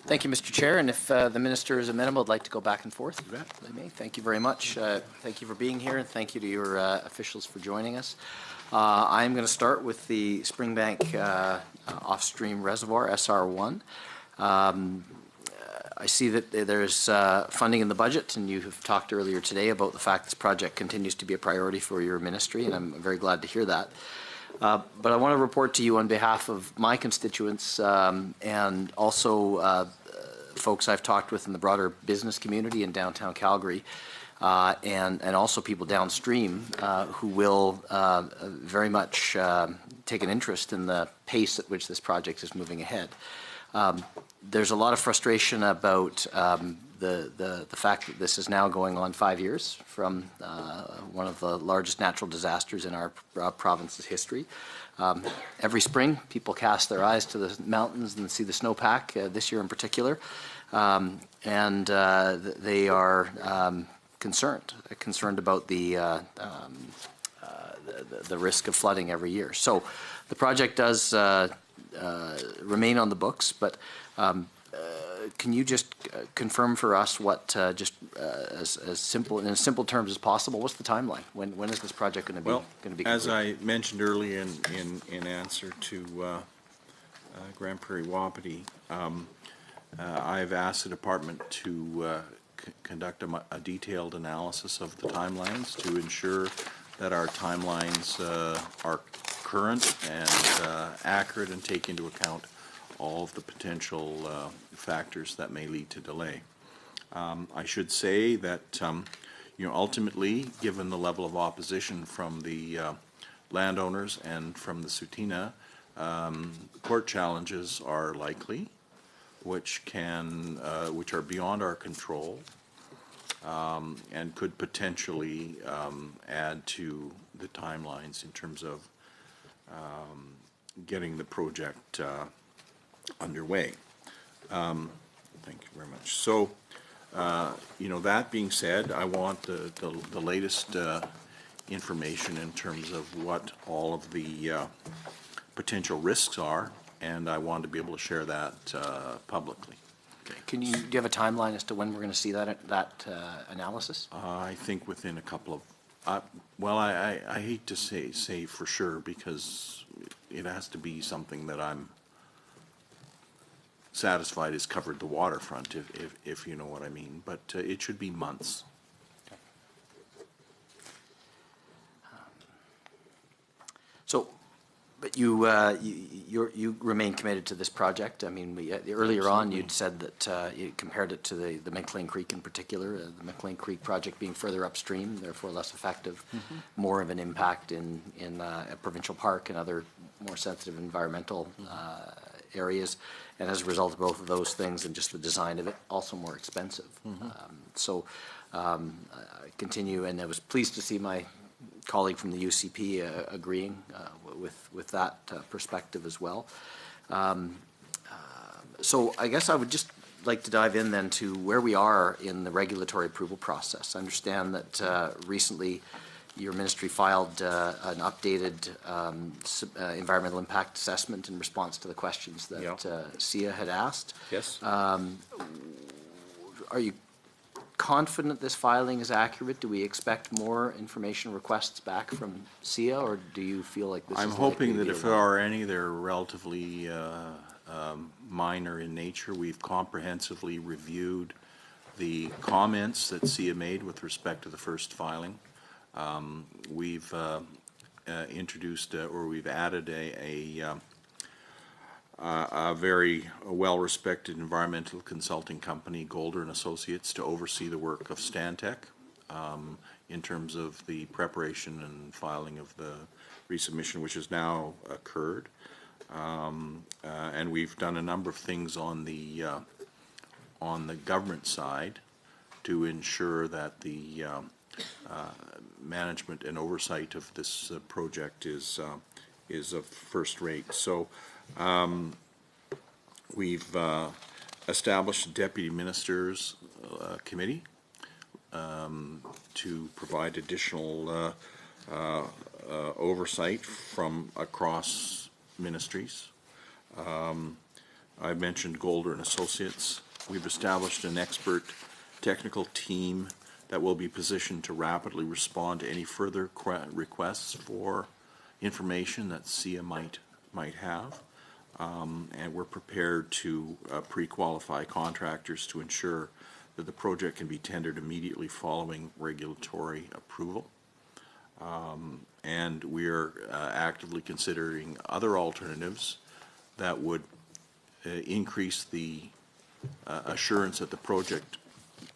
Thank you, Mr. Chair. And if the Minister is amenable, I'd like to go back and forth. You bet. If I may. Thank you very much. Thank you for being here, and thank you to your officials for joining us. I'm going to start with the Springbank off-stream reservoir, SR1. I see that there's funding in the budget, and you have talked earlier today about the fact this project continues to be a priority for your ministry, and I'm very glad to hear that. But I want to report to you on behalf of my constituents and also folks I've talked with in the broader business community in downtown Calgary, and also people downstream who will very much take an interest in the pace at which this project is moving ahead. There's a lot of frustration about the fact that this is now going on 5 years from one of the largest natural disasters in our province's history. Every spring, people cast their eyes to the mountains and see the snowpack, this year in particular, and they are concerned about the risk of flooding every year. So the project does remain on the books, but can you just confirm for us what, as simple in as simple terms as possible, what's the timeline? When is this project going to be complete? As I mentioned earlier in answer to Grand Prairie Wapiti, I've asked the department to conduct a detailed analysis of the timelines to ensure that our timelines are current and accurate and take into account all of the potential factors that may lead to delay. I should say that ultimately, given the level of opposition from the landowners and from the Tsuut'ina, court challenges are likely, which are beyond our control, and could potentially add to the timelines in terms of getting the project underway. Thank you very much. So, that being said, I want the latest information in terms of what all of the potential risks are, and I want to be able to share that publicly. Okay. Do you have a timeline as to when we're going to see that analysis? I think within a couple of. Well, I hate to say for sure, because it has to be something that I'm satisfied has covered the waterfront, if you know what I mean. But it should be months. Okay. So, but you remain committed to this project. I mean, earlier on you'd said that you compared it to the McLean Creek in particular, the McLean Creek project being further upstream, therefore less effective, more of an impact in a provincial park and other more sensitive environmental areas, and as a result of both of those things and just the design of it, also more expensive. I continue, and I was pleased to see my colleague from the UCP agreeing with that perspective as well. So I guess I would just like to dive in then to where we are in the regulatory approval process. I understand that recently your ministry filed an updated environmental impact assessment in response to the questions that SIA had asked. Yes. Are you confident this filing is accurate? Do we expect more information requests back from SIA, or do you feel like this I'm hoping that if there are any, they're relatively minor in nature. We've comprehensively reviewed the comments that SIA made with respect to the first filing. We've introduced or we've added a very well-respected environmental consulting company, Golder & Associates, to oversee the work of Stantec in terms of the preparation and filing of the resubmission, which has now occurred. And we've done a number of things on the government side to ensure that the management and oversight of this project is of first rate. So we've established a deputy minister's committee to provide additional oversight from across ministries. I mentioned Golder and Associates. We've established an expert technical team that will be positioned to rapidly respond to any further requests for information that SIA might have. And we're prepared to pre-qualify contractors to ensure that the project can be tendered immediately following regulatory approval. And we're actively considering other alternatives that would increase the assurance that the project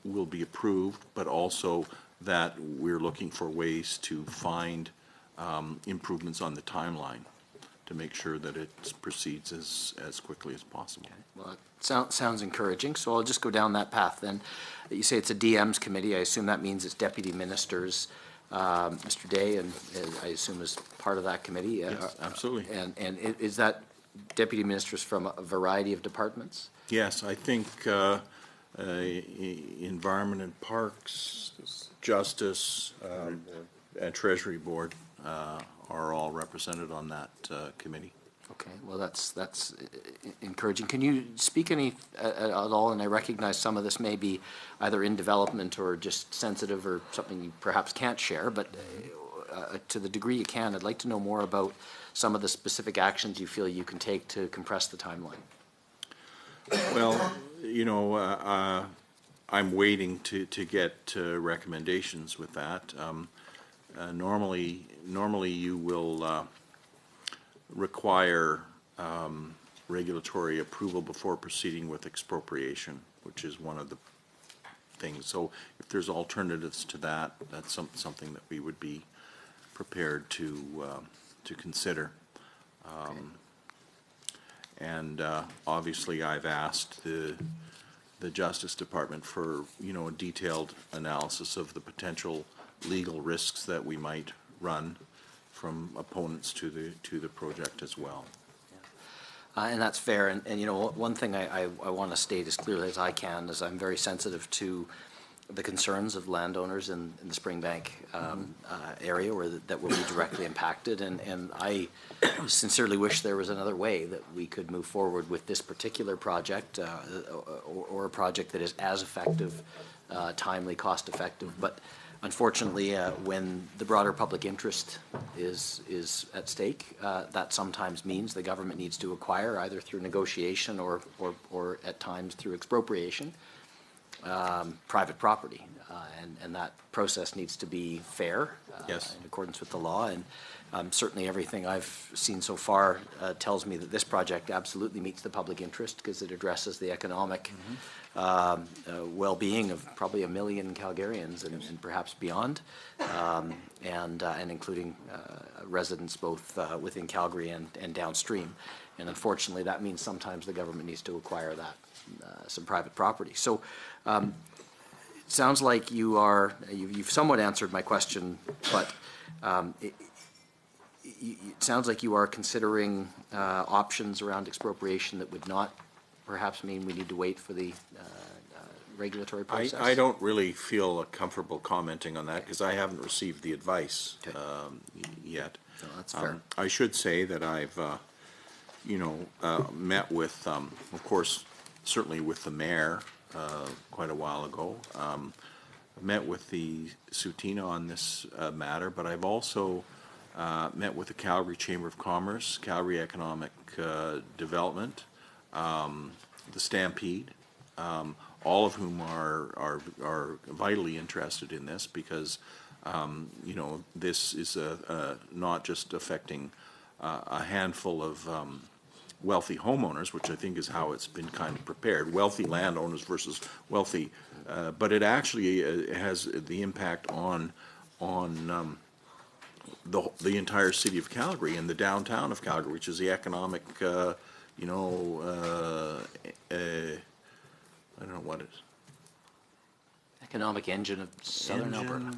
will be approved, but also that we're looking for ways to find improvements on the timeline to make sure that it proceeds as quickly as possible. Okay. Well, it sounds encouraging, so I'll just go down that path then. You say it's a DM's committee. I assume that means it's deputy ministers. Mr. Day, and I assume is part of that committee. Yes, absolutely. And is that deputy ministers from a variety of departments? Yes, I think Environment and Parks, Justice, and Treasury Board are all represented on that committee. Okay, well that's encouraging. Can you speak any at all? And I recognize some of this may be either in development or just sensitive or something you perhaps can't share, but to the degree you can, I'd like to know more about some of the specific actions you feel you can take to compress the timeline. Well, you know, I'm waiting to get recommendations with that. Normally you will require regulatory approval before proceeding with expropriation, which is one of the things. So if there's alternatives to that, that's something that we would be prepared to consider. Okay. And obviously I've asked the Justice Department for, you know, a detailed analysis of the potential legal risks that we might run from opponents to the project as well. And that's fair. And you know, one thing I want to state as clearly as I can is I'm very sensitive to the concerns of landowners in the Springbank area that will be directly impacted. And I sincerely wish there was another way that we could move forward with this particular project or a project that is as effective, timely, cost effective. But unfortunately, when the broader public interest is at stake, that sometimes means the government needs to acquire either through negotiation or at times through expropriation private property, and that process needs to be fair, yes, in accordance with the law. And certainly everything I've seen so far tells me that this project absolutely meets the public interest because it addresses the economic well-being of probably 1 million Calgarians and perhaps beyond, and including residents both within Calgary and downstream. And unfortunately, that means sometimes the government needs to acquire that, some private property. So it sounds like you've somewhat answered my question, but it sounds like you are considering options around expropriation that would not perhaps mean we need to wait for the regulatory process? I don't really feel comfortable commenting on that because I haven't received the advice yet. No, that's fair. I should say that I've met with, of course, certainly with the mayor quite a while ago. Met with the Sutina on this matter, but I've also met with the Calgary Chamber of Commerce, Calgary Economic Development, the Stampede, all of whom are vitally interested in this because this is not just affecting a handful of wealthy homeowners, which I think is how it's been kind of prepared, wealthy landowners versus wealthy, but it actually has the impact on the entire city of Calgary and the downtown of Calgary, which is the economic, I don't know what it is. Economic engine of southern Alberta.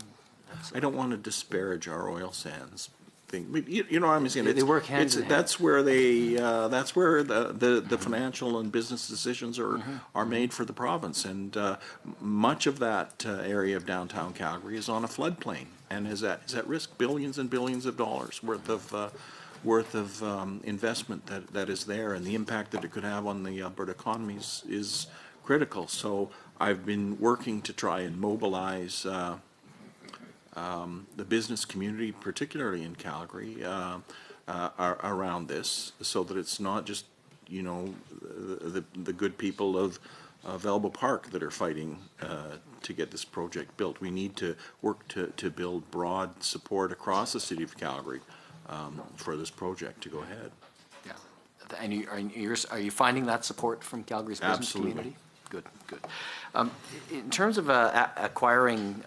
I don't want to disparage our oil sands thing. You know what I'm saying? They work hand in hand. That's where that's where the financial and business decisions are made for the province, and much of that area of downtown Calgary is on a floodplain and is at risk, billions and billions of dollars worth worth of investment that is there, and the impact that it could have on the Alberta economy is critical. So I've been working to try and mobilize the business community, particularly in Calgary, around this, so that it's not just, you know, the good people of Elbow Park that are fighting to get this project built. We need to work to build broad support across the city of Calgary for this project to go ahead. Yeah. And are you finding that support from Calgary's business Absolutely. community? Good, good. In terms of acquiring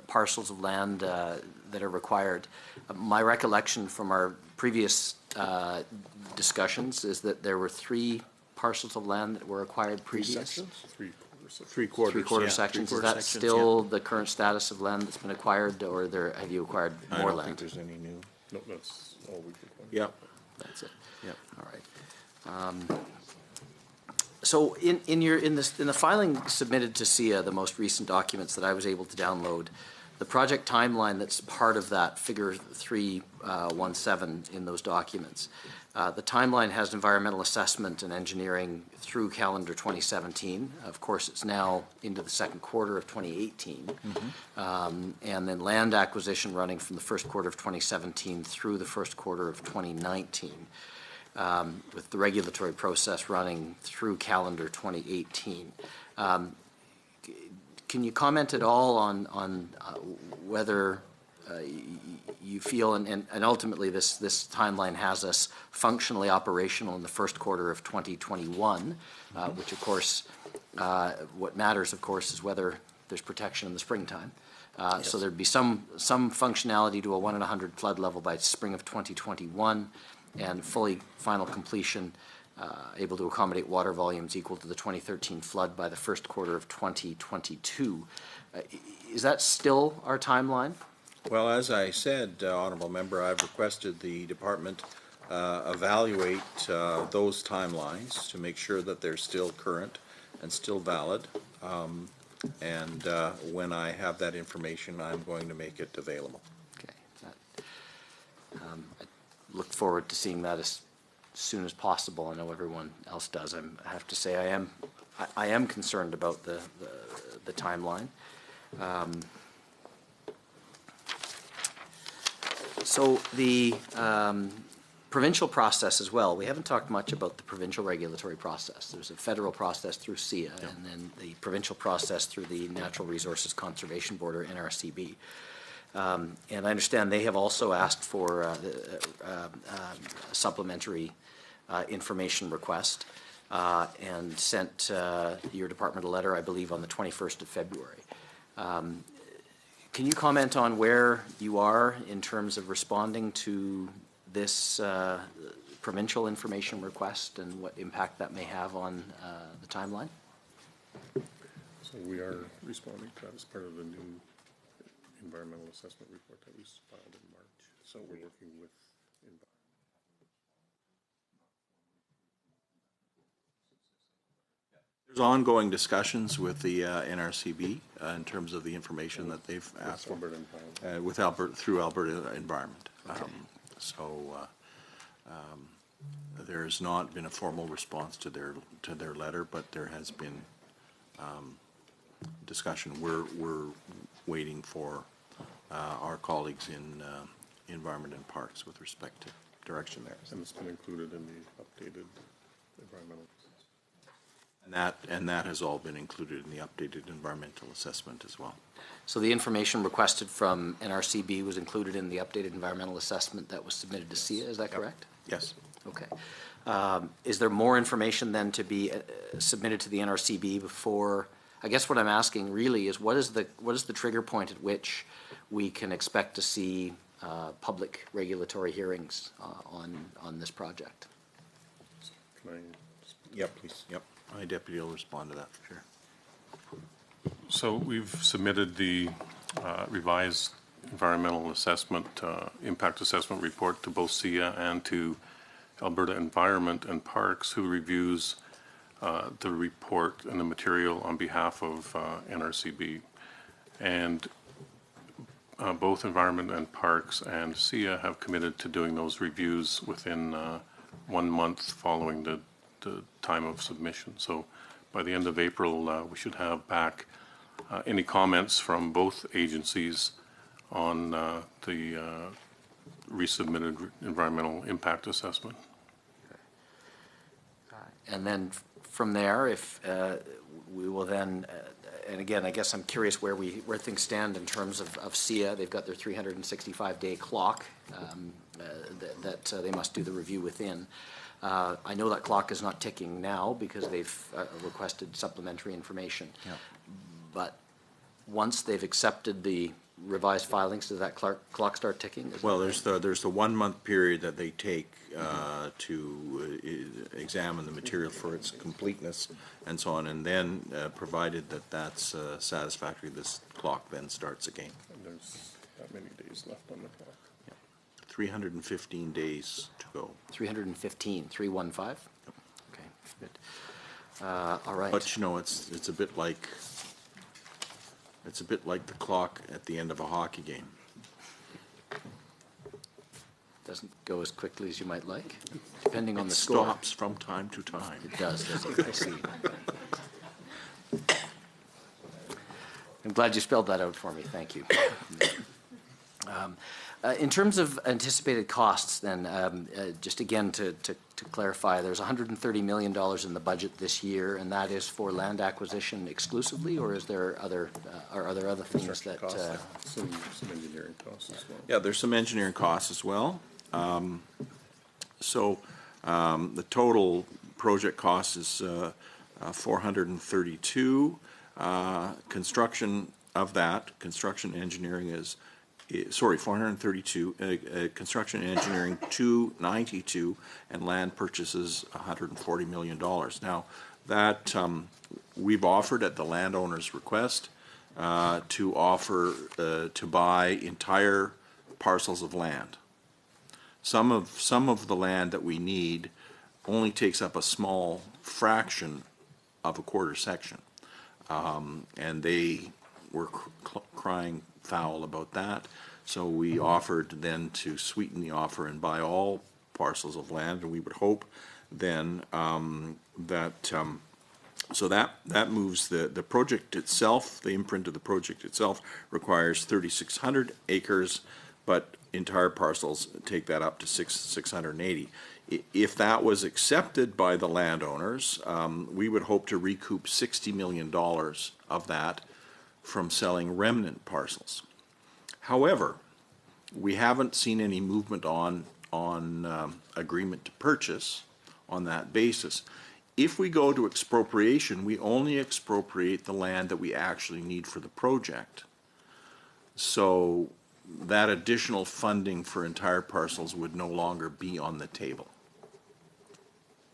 parcels of land that are required, my recollection from our previous discussions is that there were 3 parcels of land that were acquired previous. Three-quarter sections. Is that still the current status of land that's been acquired, or have you acquired more I don't land? think there's any new. No, that's all we've required. Yep. That's it. Yep. All right. So in the filing submitted to SIA, the most recent documents that I was able to download, the project timeline that's part of that figure 317 in those documents, the timeline has environmental assessment and engineering through calendar 2017. Of course, it's now into the second quarter of 2018. And then land acquisition running from the first quarter of 2017 through the first quarter of 2019. With the regulatory process running through calendar 2018. Can you comment at all on whether you feel, and ultimately this timeline has us functionally operational in the first quarter of 2021, which of course, what matters of course is whether there's protection in the springtime. Yes. So there'd be some functionality to a 1 in 100 flood level by spring of 2021, and fully final completion, able to accommodate water volumes equal to the 2013 flood by the first quarter of 2022. Is that still our timeline? Well, as I said, Honourable Member, I've requested the department evaluate those timelines to make sure that they're still current and still valid. And when I have that information, I'm going to make it available. Okay. I look forward to seeing that as soon as possible. I know everyone else does. I have to say I am concerned about the timeline. So the provincial process as well. We haven't talked much about the provincial regulatory process. There's a federal process through SIA, and then the provincial process through the Natural Resources Conservation Board, or NRCB. And I understand they have also asked for a supplementary information request and sent your department a letter, I believe, on the 21st of February. Can you comment on where you are in terms of responding to this provincial information request and what impact that may have on the timeline? So we are responding to that as part of the new environmental assessment report that we filed in March. So we're working with There's ongoing discussions with the NRCB in terms of the information that they've asked for with Alberta, through Alberta Environment. Okay. There has not been a formal response to their letter, but there has been discussion. We're waiting for our colleagues in Environment and Parks with respect to direction there. And it's been included in the updated environmental. And that has all been included in the updated environmental assessment as well. So the information requested from NRCB was included in the updated environmental assessment that was submitted to SIA, is that correct? Yes. Okay. Is there more information then to be submitted to the NRCB before? I guess what I'm asking really is what is the trigger point at which we can expect to see public regulatory hearings on this project? Can I? Yep, please. Yep. My deputy will respond to that for sure. So we've submitted the revised environmental assessment, impact assessment report to both SIA and to Alberta Environment and Parks, who reviews the report and the material on behalf of NRCB. And both Environment and Parks and SIA have committed to doing those reviews within 1 month following the time of submission. So by the end of April, we should have back any comments from both agencies on the resubmitted environmental impact assessment. And then from there, if we will then, and again, I guess I'm curious where things stand in terms of SIA. They've got their 365-day clock that they must do the review within. I know that clock is not ticking now because they've requested supplementary information. Yeah. But once they've accepted the revised filings, does that clock start ticking? Well, there's the 1 month period that they take to examine the material for its completeness and so on, and then provided that that's satisfactory, this clock then starts again. And there's that many days left on the clock. 315 days to go. 315, 315? Okay, good. All right. But you know, it's a bit like the clock at the end of a hockey game. Doesn't go as quickly as you might like, depending on It the score. stops from time to time. It does it? I see. I'm glad you spelled that out for me. Thank you. In terms of anticipated costs, then, just again to clarify, there's $130 million in the budget this year, and that is for land acquisition exclusively, or is there other, are there other things that? Some engineering costs as well. Yeah, there's some engineering costs as well. The total project cost is 432. Construction of that, construction engineering is 432, construction and engineering 292, and land purchases $140 million. Now, that we've offered at the landowner's request to buy entire parcels of land. Some of the land that we need only takes up a small fraction of a quarter section, and they were crying foul about that. So we offered then to sweeten the offer and buy all parcels of land, and we would hope then so that moves the project itself. The imprint of the project itself requires 3,600 acres, but entire parcels take that up to 680. If that was accepted by the landowners, we would hope to recoup $60 million of that from selling remnant parcels. However, we haven't seen any movement on agreement to purchase on that basis. If we go to expropriation, we only expropriate the land that we actually need for the project. So that additional funding for entire parcels would no longer be on the table.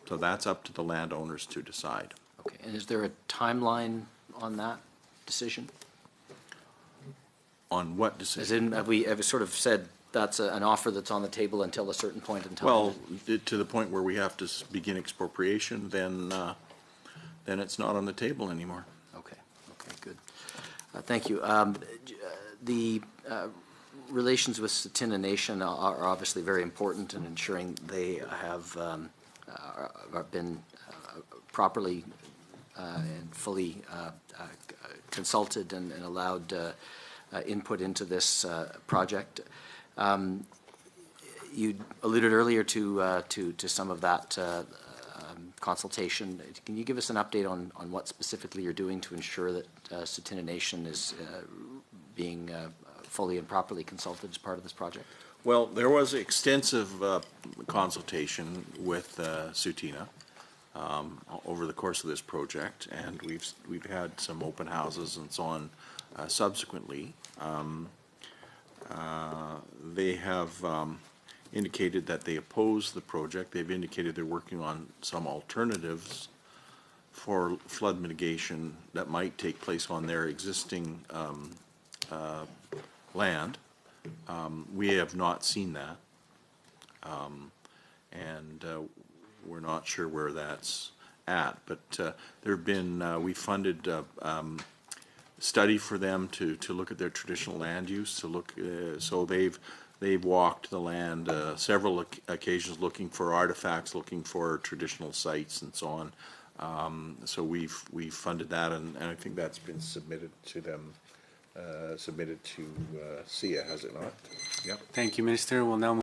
So that's up to the landowners to decide. Okay, and is there a timeline on that decision? On what decision? As in, have we sort of said that's an offer that's on the table until a certain point in time? Well, to the point where we have to begin expropriation, then it's not on the table anymore. Okay, good. Thank you. The relations with Tsuut'ina Nation are obviously very important in ensuring they have been properly and fully consulted and allowed input into this project. You alluded earlier to some of that consultation. Can you give us an update on what specifically you're doing to ensure that Tsuut'ina Nation is being fully and properly consulted as part of this project? Well, there was extensive consultation with Tsuut'ina over the course of this project, and we've had some open houses and so on subsequently. They have indicated that they oppose the project. They've indicated they're working on some alternatives for flood mitigation that might take place on their existing land. We have not seen that, and we're not sure where that's at. But there have been we funded study for them to look at their traditional land use, to look, so they've walked the land several occasions looking for artifacts, looking for traditional sites and so on. So we've funded that, and I think that's been submitted to them, submitted to SIA, has it not? Yep. Thank you, Minister. We'll now